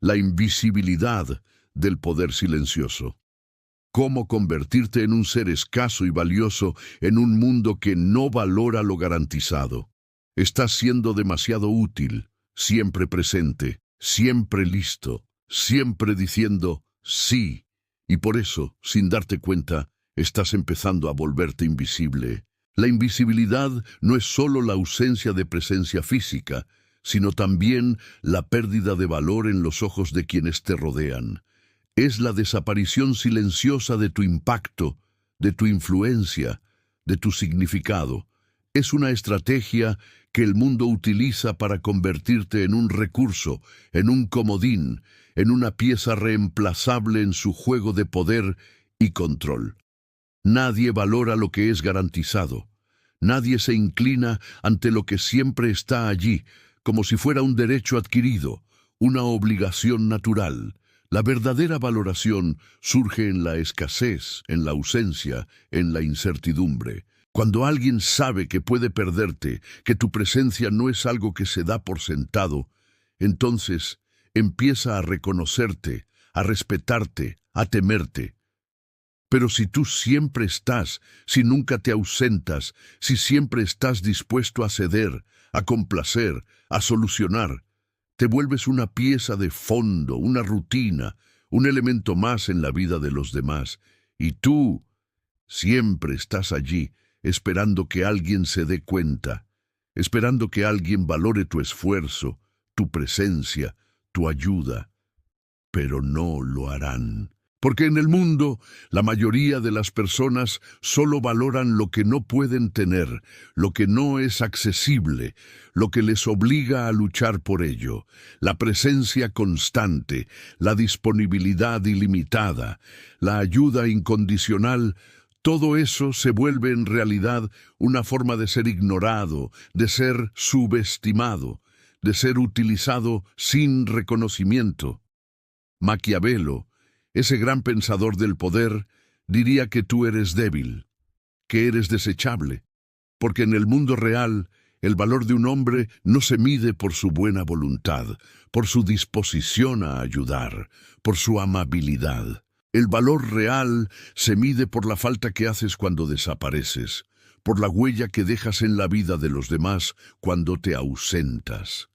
la invisibilidad del poder silencioso. Cómo convertirte en un ser escaso y valioso en un mundo que no valora lo garantizado. Estás siendo demasiado útil, siempre presente, siempre listo, siempre diciendo sí. Y por eso, sin darte cuenta, estás empezando a volverte invisible. La invisibilidad no es solo la ausencia de presencia física, sino también la pérdida de valor en los ojos de quienes te rodean. Es la desaparición silenciosa de tu impacto, de tu influencia, de tu significado. Es una estrategia que el mundo utiliza para convertirte en un recurso, en un comodín, en una pieza reemplazable en su juego de poder y control. Nadie valora lo que es garantizado. Nadie se inclina ante lo que siempre está allí, como si fuera un derecho adquirido, una obligación natural. La verdadera valoración surge en la escasez, en la ausencia, en la incertidumbre. Cuando alguien sabe que puede perderte, que tu presencia no es algo que se da por sentado, entonces empieza a reconocerte, a respetarte, a temerte. Pero si tú siempre estás, si nunca te ausentas, si siempre estás dispuesto a ceder, a complacer, a solucionar, te vuelves una pieza de fondo, una rutina, un elemento más en la vida de los demás. Y tú siempre estás allí, esperando que alguien se dé cuenta, esperando que alguien valore tu esfuerzo, tu presencia, tu ayuda. Pero no lo harán. Porque en el mundo, la mayoría de las personas solo valoran lo que no pueden tener, lo que no es accesible, lo que les obliga a luchar por ello. La presencia constante, la disponibilidad ilimitada, la ayuda incondicional, todo eso se vuelve en realidad una forma de ser ignorado, de ser subestimado, de ser utilizado sin reconocimiento. Maquiavelo, ese gran pensador del poder, diría que tú eres débil, que eres desechable, porque en el mundo real el valor de un hombre no se mide por su buena voluntad, por su disposición a ayudar, por su amabilidad. El valor real se mide por la falta que haces cuando desapareces, por la huella que dejas en la vida de los demás cuando te ausentas.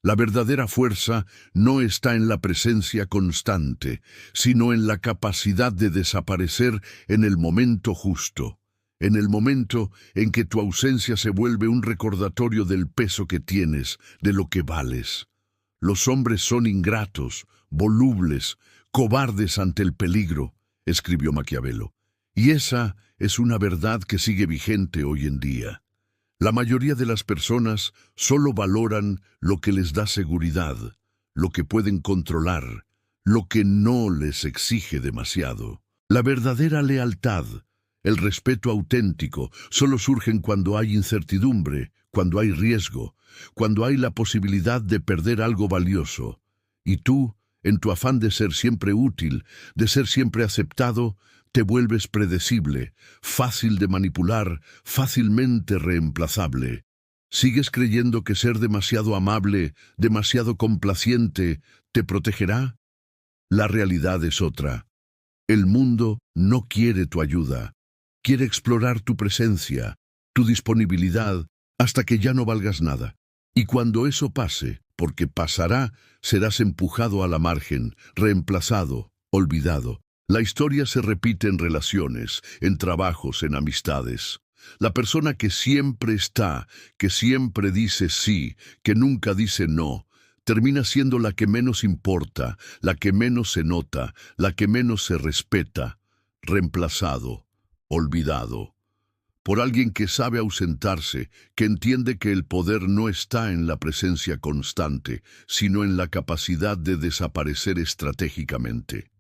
La verdadera fuerza no está en la presencia constante, sino en la capacidad de desaparecer en el momento justo, en el momento en que tu ausencia se vuelve un recordatorio del peso que tienes, de lo que vales. Los hombres son ingratos, volubles, cobardes ante el peligro, escribió Maquiavelo. Y esa es una verdad que sigue vigente hoy en día. La mayoría de las personas solo valoran lo que les da seguridad, lo que pueden controlar, lo que no les exige demasiado. La verdadera lealtad, el respeto auténtico, solo surgen cuando hay incertidumbre, cuando hay riesgo, cuando hay la posibilidad de perder algo valioso. Y tú, en tu afán de ser siempre útil, de ser siempre aceptado, te vuelves predecible, fácil de manipular, fácilmente reemplazable. ¿Sigues creyendo que ser demasiado amable, demasiado complaciente, te protegerá? La realidad es otra. El mundo no quiere tu ayuda. Quiere explorar tu presencia, tu disponibilidad, hasta que ya no valgas nada. Y cuando eso pase, porque pasará, serás empujado a la margen, reemplazado, olvidado. La historia se repite en relaciones, en trabajos, en amistades. La persona que siempre está, que siempre dice sí, que nunca dice no, termina siendo la que menos importa, la que menos se nota, la que menos se respeta, reemplazado, olvidado. Por alguien que sabe ausentarse, que entiende que el poder no está en la presencia constante, sino en la capacidad de desaparecer estratégicamente.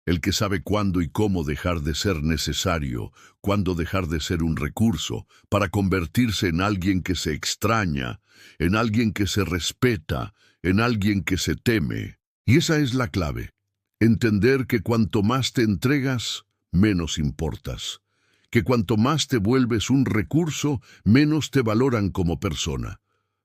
El que sabe cuándo y cómo dejar de ser necesario, cuándo dejar de ser un recurso, para convertirse en alguien que se extraña, en alguien que se respeta, en alguien que se teme. Y esa es la clave. Entender que cuanto más te entregas, menos importas. Que cuanto más te vuelves un recurso, menos te valoran como persona.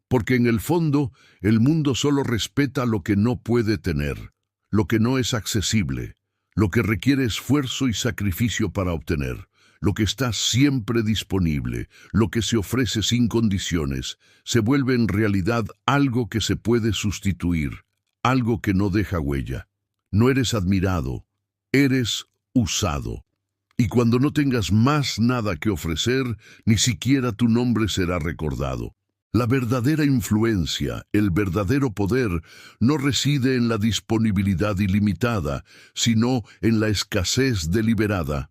Porque en el fondo, el mundo solo respeta lo que no puede tener, lo que no es accesible, lo que requiere esfuerzo y sacrificio para obtener, lo que está siempre disponible, lo que se ofrece sin condiciones, se vuelve en realidad algo que se puede sustituir, algo que no deja huella. No eres admirado, eres usado. Y cuando no tengas más nada que ofrecer, ni siquiera tu nombre será recordado. La verdadera influencia, el verdadero poder, no reside en la disponibilidad ilimitada, sino en la escasez deliberada,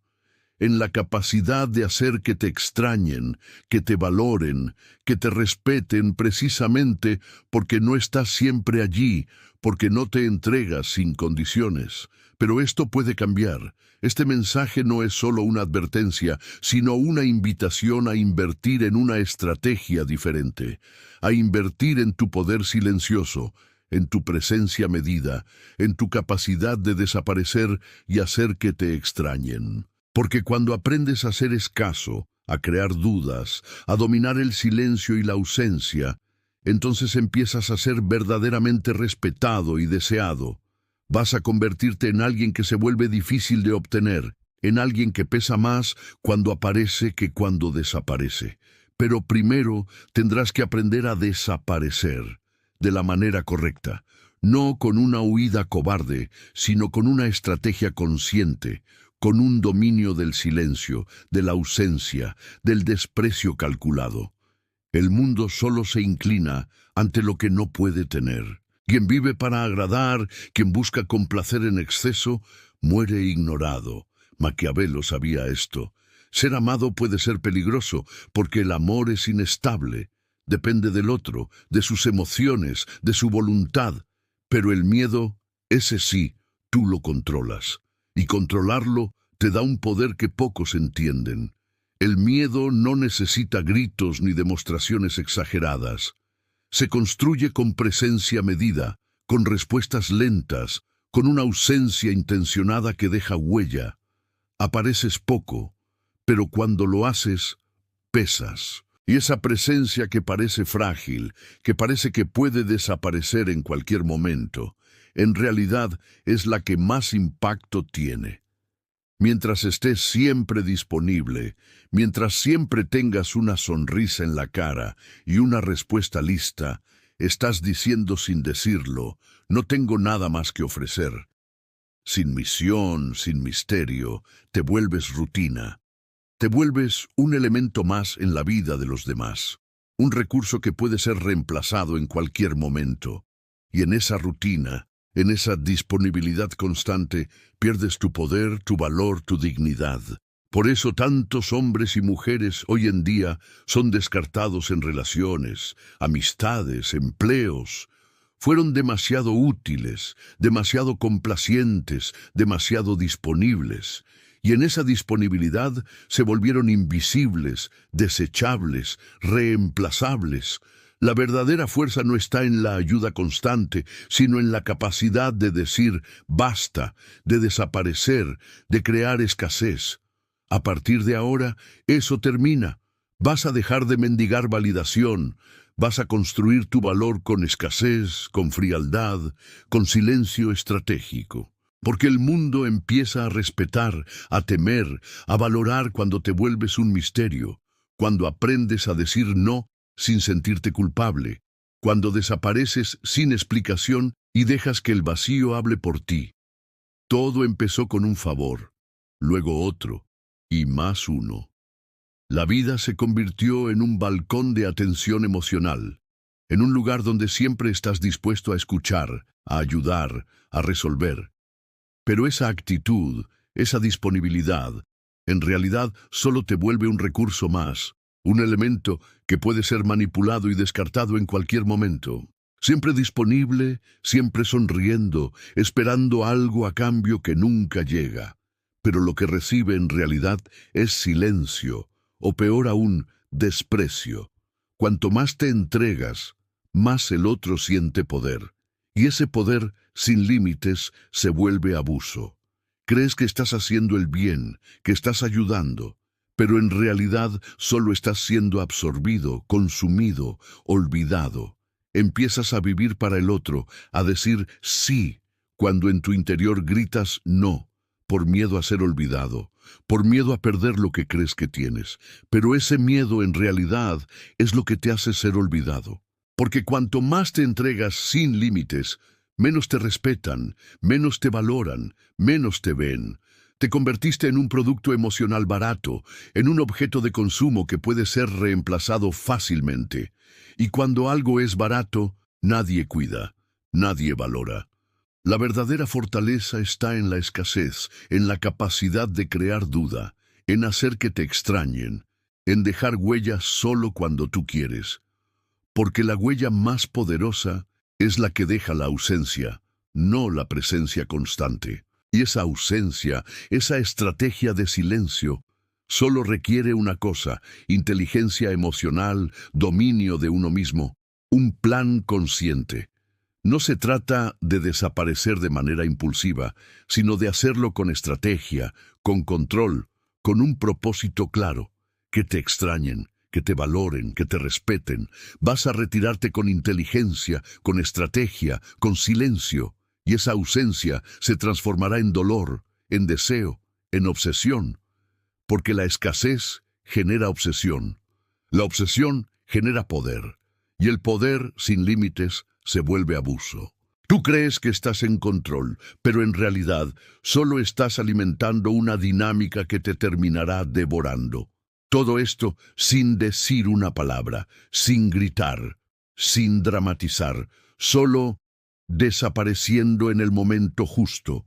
en la capacidad de hacer que te extrañen, que te valoren, que te respeten precisamente porque no estás siempre allí, porque no te entregas sin condiciones. Pero esto puede cambiar. Este mensaje no es solo una advertencia, sino una invitación a invertir en una estrategia diferente, a invertir en tu poder silencioso, en tu presencia medida, en tu capacidad de desaparecer y hacer que te extrañen. Porque cuando aprendes a ser escaso, a crear dudas, a dominar el silencio y la ausencia, entonces empiezas a ser verdaderamente respetado y deseado. Vas a convertirte en alguien que se vuelve difícil de obtener, en alguien que pesa más cuando aparece que cuando desaparece. Pero primero tendrás que aprender a desaparecer de la manera correcta, no con una huida cobarde, sino con una estrategia consciente, con un dominio del silencio, de la ausencia, del desprecio calculado. El mundo solo se inclina ante lo que no puede tener. Quien vive para agradar, quien busca complacer en exceso, muere ignorado. Maquiavelo sabía esto. Ser amado puede ser peligroso, porque el amor es inestable. Depende del otro, de sus emociones, de su voluntad. Pero el miedo, ese sí, tú lo controlas. Y controlarlo te da un poder que pocos entienden. El miedo no necesita gritos ni demostraciones exageradas. Se construye con presencia medida, con respuestas lentas, con una ausencia intencionada que deja huella. Apareces poco, pero cuando lo haces, pesas. Y esa presencia que parece frágil, que parece que puede desaparecer en cualquier momento, en realidad es la que más impacto tiene. Mientras estés siempre disponible, mientras siempre tengas una sonrisa en la cara y una respuesta lista, estás diciendo sin decirlo, no tengo nada más que ofrecer. Sin misión, sin misterio, te vuelves rutina. Te vuelves un elemento más en la vida de los demás, un recurso que puede ser reemplazado en cualquier momento. Y en esa rutina, en esa disponibilidad constante, pierdes tu poder, tu valor, tu dignidad. Por eso tantos hombres y mujeres hoy en día son descartados en relaciones, amistades, empleos. Fueron demasiado útiles, demasiado complacientes, demasiado disponibles. Y en esa disponibilidad se volvieron invisibles, desechables, reemplazables. La verdadera fuerza no está en la ayuda constante, sino en la capacidad de decir basta, de desaparecer, de crear escasez. A partir de ahora, eso termina. Vas a dejar de mendigar validación. Vas a construir tu valor con escasez, con frialdad, con silencio estratégico. Porque el mundo empieza a respetar, a temer, a valorar cuando te vuelves un misterio, cuando aprendes a decir no sin sentirte culpable, cuando desapareces sin explicación y dejas que el vacío hable por ti. Todo empezó con un favor, luego otro, y más uno. La vida se convirtió en un balcón de atención emocional, en un lugar donde siempre estás dispuesto a escuchar, a ayudar, a resolver. Pero esa actitud, esa disponibilidad, en realidad solo te vuelve un recurso más, un elemento que puede ser manipulado y descartado en cualquier momento. Siempre disponible, siempre sonriendo, esperando algo a cambio que nunca llega. Pero lo que recibe en realidad es silencio, o peor aún, desprecio. Cuanto más te entregas, más el otro siente poder. Y ese poder, sin límites, se vuelve abuso. Crees que estás haciendo el bien, que estás ayudando, pero en realidad solo estás siendo absorbido, consumido, olvidado. Empiezas a vivir para el otro, a decir sí, cuando en tu interior gritas no, por miedo a ser olvidado, por miedo a perder lo que crees que tienes. Pero ese miedo en realidad es lo que te hace ser olvidado. Porque cuanto más te entregas sin límites, menos te respetan, menos te valoran, menos te ven. Te convertiste en un producto emocional barato, en un objeto de consumo que puede ser reemplazado fácilmente. Y cuando algo es barato, nadie cuida, nadie valora. La verdadera fortaleza está en la escasez, en la capacidad de crear duda, en hacer que te extrañen, en dejar huella solo cuando tú quieres. Porque la huella más poderosa es la que deja la ausencia, no la presencia constante. Y esa ausencia, esa estrategia de silencio, solo requiere una cosa: inteligencia emocional, dominio de uno mismo, un plan consciente. No se trata de desaparecer de manera impulsiva, sino de hacerlo con estrategia, con control, con un propósito claro: que te extrañen, que te valoren, que te respeten. Vas a retirarte con inteligencia, con estrategia, con silencio, y esa ausencia se transformará en dolor, en deseo, en obsesión, porque la escasez genera obsesión. La obsesión genera poder, y el poder sin límites se vuelve abuso. Tú crees que estás en control, pero en realidad solo estás alimentando una dinámica que te terminará devorando. Todo esto sin decir una palabra, sin gritar, sin dramatizar, solo desapareciendo en el momento justo,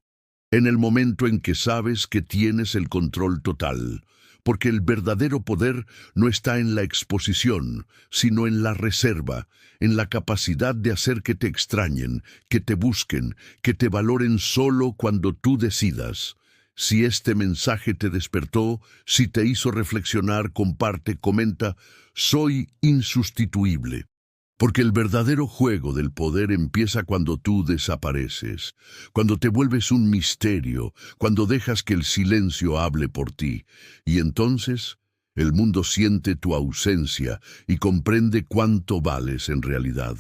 en el momento en que sabes que tienes el control total. Porque el verdadero poder no está en la exposición, sino en la reserva, en la capacidad de hacer que te extrañen, que te busquen, que te valoren solo cuando tú decidas. Si este mensaje te despertó, si te hizo reflexionar, comparte, comenta. Soy insustituible. Porque el verdadero juego del poder empieza cuando tú desapareces, cuando te vuelves un misterio, cuando dejas que el silencio hable por ti. Y entonces el mundo siente tu ausencia y comprende cuánto vales en realidad.